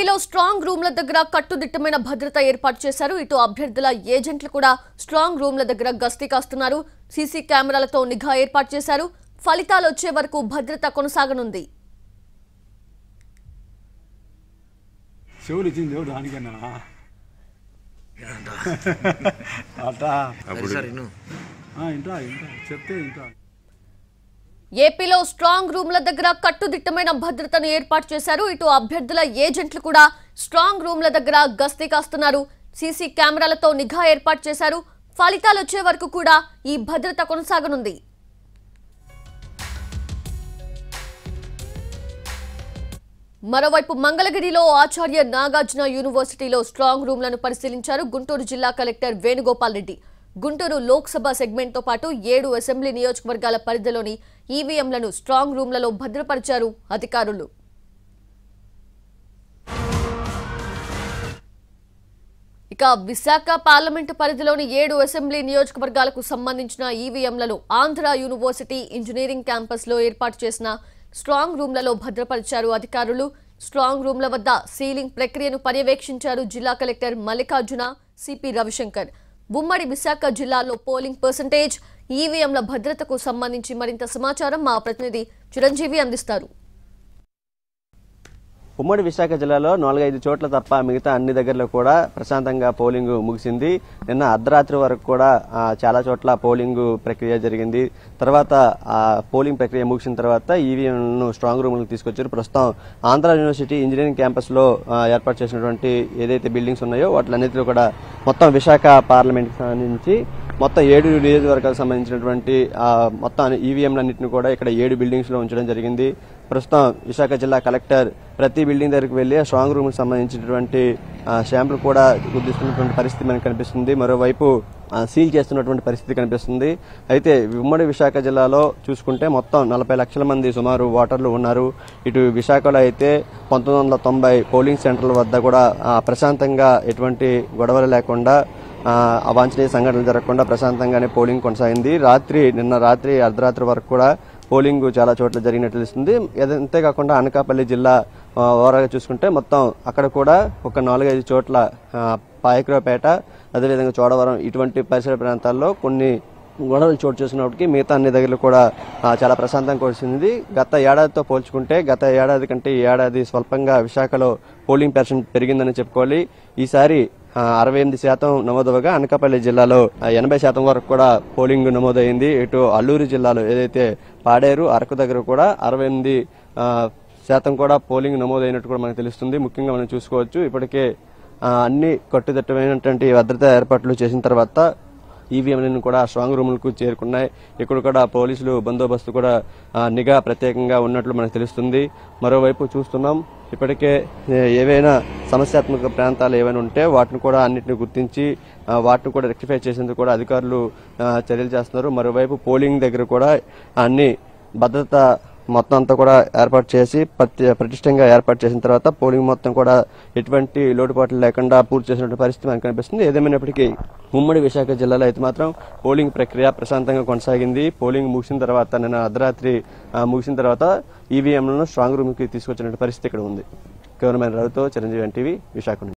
ఏపీలో స్ట్రాంగ్ రూమ్ల దగ్గర కట్టుదిట్టమైన భద్రత ఏర్పాటు చేశారు. ఇటు అభ్యర్థుల ఏజెంట్లు కూడా స్ట్రాంగ్ రూమ్ల దగ్గర గస్తీ కాస్తున్నారు. సీసీ కెమెరాలతో నిఘా ఏర్పాటు చేశారు. ఫలితాలు వచ్చే వరకు భద్రత కొనసాగనుంది. ఏపీలో స్ట్రాంగ్ రూమ్ల దగ్గర కట్టుదిట్టమైన భద్రతను ఏర్పాటు చేశారు. ఇటు అభ్యర్థుల ఏజెంట్లు కూడా స్ట్రాంగ్ రూమ్ల దగ్గర గస్తీ కాస్తున్నారు. సీసీ కెమెరాలతో నిఘా ఏర్పాటు చేశారు. ఫలితాలు వచ్చే వరకు కూడా ఈ భద్రత కొనసాగనుంది. మరోవైపు మంగళగిరిలో ఆచార్య నాగార్జున యూనివర్సిటీలో స్ట్రాంగ్ రూమ్లను పరిశీలించారు గుంటూరు జిల్లా కలెక్టర్ వేణుగోపాల్ రెడ్డి. గుంటూరు లోక్సభ సెగ్మెంట్తో పాటు 7 అసెంబ్లీ నియోజకవర్గాల పరిధిలోని ఈవీఎంలను స్ట్రాంగ్ రూమ్లలో భద్రపరిచారు అధికారులు. ఇక విశాఖ పార్లమెంటు పరిధిలోని 7 అసెంబ్లీ నియోజకవర్గాలకు సంబంధించిన ఈవీఎంలను ఆంధ్ర యూనివర్సిటీ ఇంజనీరింగ్ క్యాంపస్లో ఏర్పాటు చేసిన స్ట్రాంగ్ రూమ్లలో భద్రపరిచారు అధికారులు. స్ట్రాంగ్ రూమ్ల వద్ద సీలింగ్ ప్రక్రియను పర్యవేక్షించారు జిల్లా కలెక్టర్ మల్లికార్జున, సిపి రవిశంకర్. ఉమ్మడి విశాఖ జిల్లాలో పోలింగ్ పర్సెంటేజ్, ఈవీఎంల భద్రతకు సంబంధించి మరింత సమాచారం మా ప్రతినిధి చిరంజీవి అందిస్తారు. ఉమ్మడి విశాఖ జిల్లాలో 4-5 చోట్ల తప్ప మిగతా అన్ని దగ్గరలో కూడా ప్రశాంతంగా పోలింగ్ ముగిసింది. నిన్న అర్ధరాత్రి వరకు కూడా చాలా చోట్ల పోలింగ్ ప్రక్రియ జరిగింది. తర్వాత పోలింగ్ ప్రక్రియ ముగిసిన తర్వాత ఈవీఎంలను స్ట్రాంగ్ రూమ్లకు తీసుకొచ్చారు. ప్రస్తుతం ఆంధ్ర యూనివర్సిటీ ఇంజనీరింగ్ క్యాంపస్ లో ఏర్పాటు చేసినటువంటి ఏదైతే బిల్డింగ్స్ ఉన్నాయో వాటిలన్నింటిలో కూడా మొత్తం విశాఖ పార్లమెంట్ సంబంధించి మొత్తం 7 నియోజకవర్గాలకు సంబంధించినటువంటి మొత్తం ఈవీఎంలన్నింటినీ కూడా ఇక్కడ 7 బిల్డింగ్స్ లో ఉంచడం జరిగింది. ప్రస్తుతం విశాఖ జిల్లా కలెక్టర్ ప్రతి బిల్డింగ్ దగ్గరికి వెళ్లి స్ట్రాంగ్ రూమ్ కి సంబంధించినటువంటి శాంపుల్ కూడా గుర్తిస్తున్నటువంటి పరిస్థితి మనకు కనిపిస్తుంది. మరోవైపు సీల్ చేస్తున్నటువంటి పరిస్థితి కనిపిస్తుంది. అయితే ఉమ్మడి విశాఖ జిల్లాలో చూసుకుంటే మొత్తం 40 లక్షల మంది సుమారు ఓటర్లు ఉన్నారు. ఇటు విశాఖలో అయితే 1990 పోలింగ్ సెంటర్ల వద్ద కూడా ప్రశాంతంగా ఎటువంటి గొడవలు లేకుండా అవాంఛనీయ సంఘటనలు జరగకుండా ప్రశాంతంగానే పోలింగ్ కొనసాగింది. నిన్న రాత్రి అర్ధరాత్రి వరకు కూడా పోలింగ్ చాలా చోట్ల జరిగినట్లు తెలుస్తుంది. అంతేకాకుండా అనకాపల్లి జిల్లా ఓవరాల్గా చూసుకుంటే మొత్తం అక్కడ కూడా ఒక 4-5 చోట్ల పాయకురావుపేట, అదేవిధంగా చోడవరం ఇటువంటి పరిసర ప్రాంతాల్లో కొన్ని గొడవలు చోటు చేసుకున్నప్పటికీ మిగతా అన్ని దగ్గరలు కూడా చాలా ప్రశాంతంగా కురిసింది. గత ఏడాదితో పోల్చుకుంటే గత ఏడాది కంటే ఈ ఏడాది స్వల్పంగా విశాఖలో పోలింగ్ పర్సెంట్ పెరిగిందని చెప్పుకోవాలి. ఈసారి 68% నమోదవగా అనకాపల్లి జిల్లాలో 80% వరకు కూడా పోలింగ్ నమోదైంది. ఇటు అల్లూరు జిల్లాలో ఏదైతే పాడేరు, అరకు దగ్గర కూడా 68% కూడా పోలింగ్ నమోదైనట్టు కూడా మనకు తెలుస్తుంది. ముఖ్యంగా మనం చూసుకోవచ్చు ఇప్పటికే అన్ని కట్టుదిట్టమైనటువంటి భద్రతా ఏర్పాట్లు చేసిన తర్వాత ఈవీఎంలను కూడా స్ట్రాంగ్ రూములకు చేరుకున్నాయి. ఇక్కడ కూడా పోలీసులు బందోబస్తు కూడా నిఘా ప్రత్యేకంగా ఉన్నట్లు మనకు తెలుస్తుంది. మరోవైపు చూస్తున్నాం ఇప్పటికే ఏవైనా సమస్యాత్మక ప్రాంతాలు ఏవైనా ఉంటే వాటిని కూడా అన్నింటిని గుర్తించి వాటిని కూడా రెక్టిఫై చేసేందుకు కూడా అధికారులు చర్యలు చేస్తున్నారు. మరోవైపు పోలింగ్ దగ్గర కూడా అన్ని భద్రత మొత్తం అంతా కూడా ఏర్పాటు చేసి పటిష్టంగా ఏర్పాటు చేసిన తర్వాత పోలింగ్ మొత్తం కూడా ఎటువంటి లోటుపాట్లు లేకుండా పూర్తి చేసినటువంటి పరిస్థితి మనకు కనిపిస్తుంది. ఏదేమైనప్పటికీ ఉమ్మడి విశాఖ జిల్లాలో అయితే మాత్రం పోలింగ్ ప్రక్రియ ప్రశాంతంగా కొనసాగింది. పోలింగ్ ముగిసిన తర్వాత నిన్న అర్ధరాత్రి ముగిసిన తర్వాత ఈవీఎంలను స్ట్రాంగ్ రూమ్ కి తీసుకొచ్చినటువంటి పరిస్థితి ఇక్కడ ఉంది. కెమెరామెన్ రవితో చిరంజీవి ఎన్టీవీ విశాఖ.